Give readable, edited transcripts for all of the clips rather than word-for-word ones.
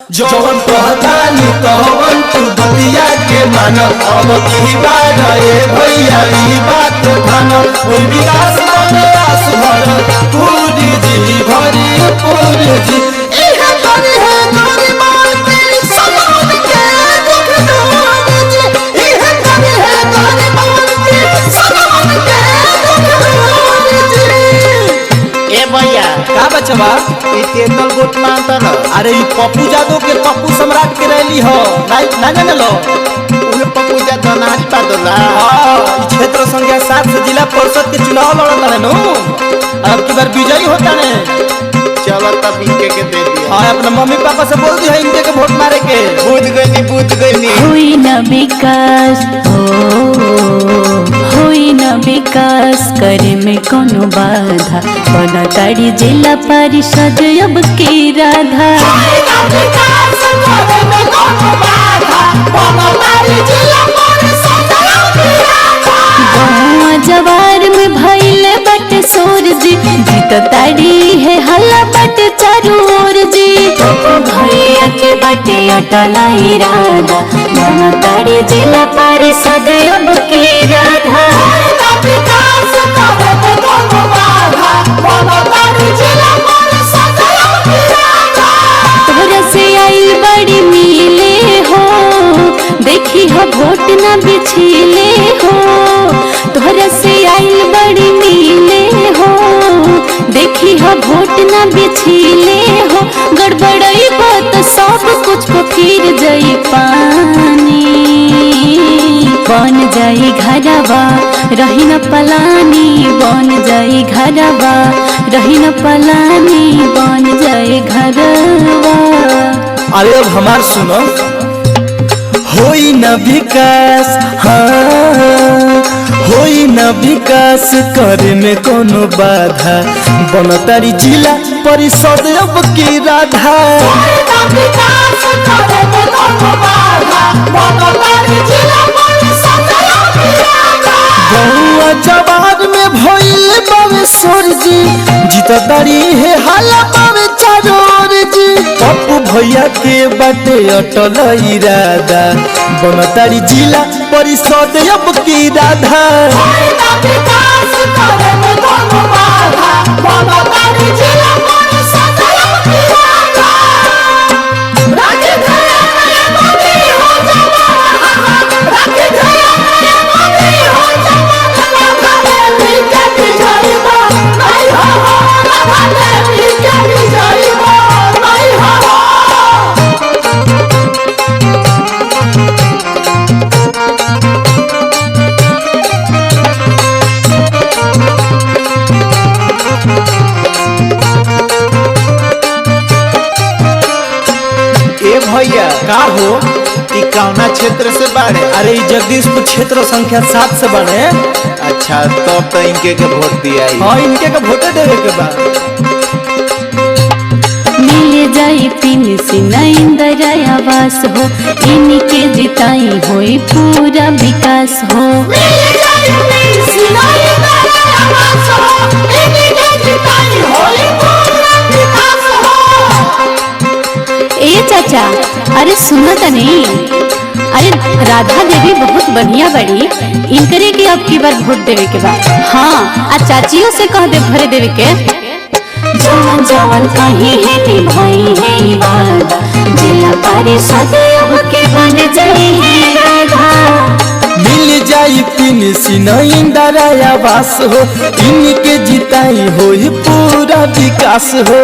जवन कहतानी तवन तू बतिया के मान। अब की बात रे भैया ई बात ठान। कोई विकास बने आस भर पूरी जी भरी पूरी जी। इहे करी है गोरी माल तेरी सलाम के दुख दूर जी। इहे करी है गोरी माल तेरी सलाम के दुख दूर जी। ए भैया का बचवा ई तेतल गोट मानता न। अरे ई पप्पू जादव के पप्पू सम्राट के रैली हो ना जाने लो। उहे पप्पू जादव नाच पादला। हां ई क्षेत्र संख्या 7 से जिला परिषद के चुनाव लड़ता है नो। अब की बार विजयी होता ने। चलो तब इनके के दे दिया। हां अपने मम्मी पापा से बोल दी है इनके के वोट मारे के। बुझ गईनी हुई न विकास हुई न विकास करे में कोनो बाधा बना ताड़ी जिला परिषद अब की राधा। गौवा जवार में भइल बट सूर जी जीत ताड़ी है हल्ला बट चारू ओर जी। भैया के बटे अटल इरादा बना ताड़ी जिला परिषद अब की राधा। तोहरा से आई बड़ी मिले हो देखी हो वोट न बिछिले हो। तोहरा से आई बड़ी मिले हो देखी हो वोट न बिछिले हो। गड़बड़ई बात सब कुछ को फिर जाई पानी बन जाई घरवा रही न पलानी बन जाई घरवा रही न पलानी बन जाई घरवा। अरे अब हमार सुनो होई न विकास। हाँ होई न विकास करे में कोनो बाधा बनतारी जिला परिषद अब की राधा। गौवा जवार में भइल बावे सोर जी जीतदारी है हाला बावे चारोर जी। पप्पू भैया के बाटे अटल इरादा बनतारी जिला परिषद अब की राधा। भैया का हो ई कौना क्षेत्र से बाड़े? अरे ई जगदीशपुर क्षेत्र संख्या 7 से बने। अच्छा तब तो इनके के वोट दिया। हाँ इनके का वोटे देवे के बा। मिल जाई पेंशन इंदिरा आवास हो इनके जिताई होई पूरा विकास हो। ए चाचा अरे सुनो तनी अरे राधा देवी बहुत बढ़िया बड़ी इनकरे के अब की बार वोट देवे के बाद। हाँ आ चाचियों से कह दे भरे देवे के। जवन जवन कहीं है निभाई है वादा जिला परिषद अब के बन जाई है राधा। मिल जाई पेंशन इंदिरा आवास हो इनके जिताई होई पूरा विकास हो।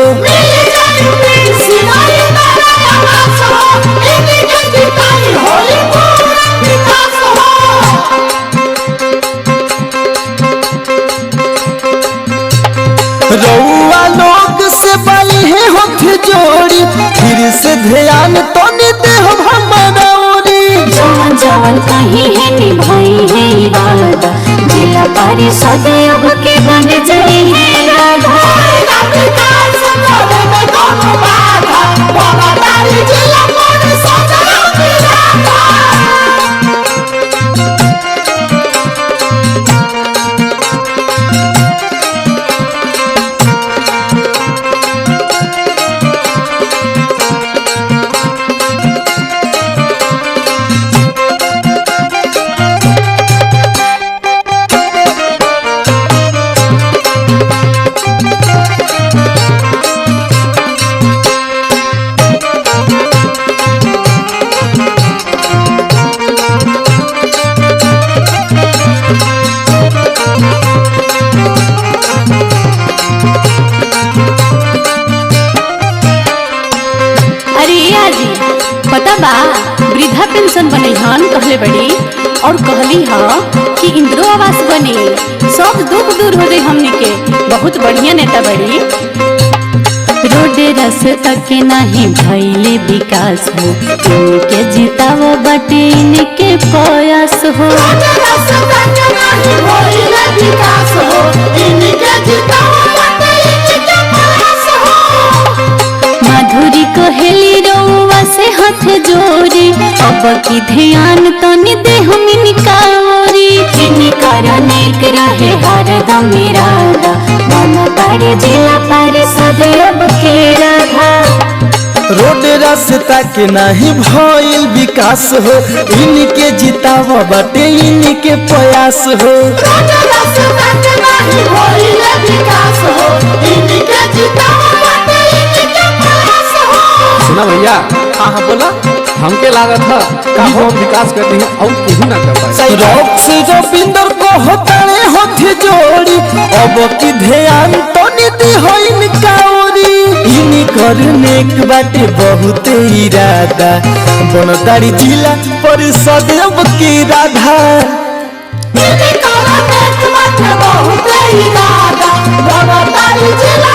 रउआ लोग से बाई है हाथ जोड़ी फिर से ध्यान तो नहीं दे हमारा ओरी। जवन जवन कहीं है निभाई है वादा जिला परिषद अब के बन जाई है राधा। पता बा वृद्धा पेंशन बने हन कहले बड़ी और कहली ह कि इंदिरा आवास बने सब दुख दूर हो जाए हमनी के। बहुत बढ़िया नेता बड़ी। रोड रास्ता के नहीं भइले विकास हो, इनके जितावो बटे इनके प्रयास हो। माधुरी कहेली रउआ से हाथ जोड़ी, अब की ध्यान तनी दे हमनी कावरी। जिनकर नेक रहे हरदम इरादा, मन बड़े जिला परिषद अब के राधा। रोड रास्ता के नहीं भइल विकास हो, इनके जिताव बाटे इनके प्रयास हो। सुना भैया, हाँ बोला। हमके लागत है कि हम विकास करते हैं और केहू ना कर पाए। रॉक्स रविंदर को होताने हाथ जोड़ी, अब की ध्यान तो निधि हो इनका ओरी। इनकर नेक बाटे बहुत इरादा, बनतारी जिला परिषद अब की राधा। बहुत इरादा, बनतारी जिला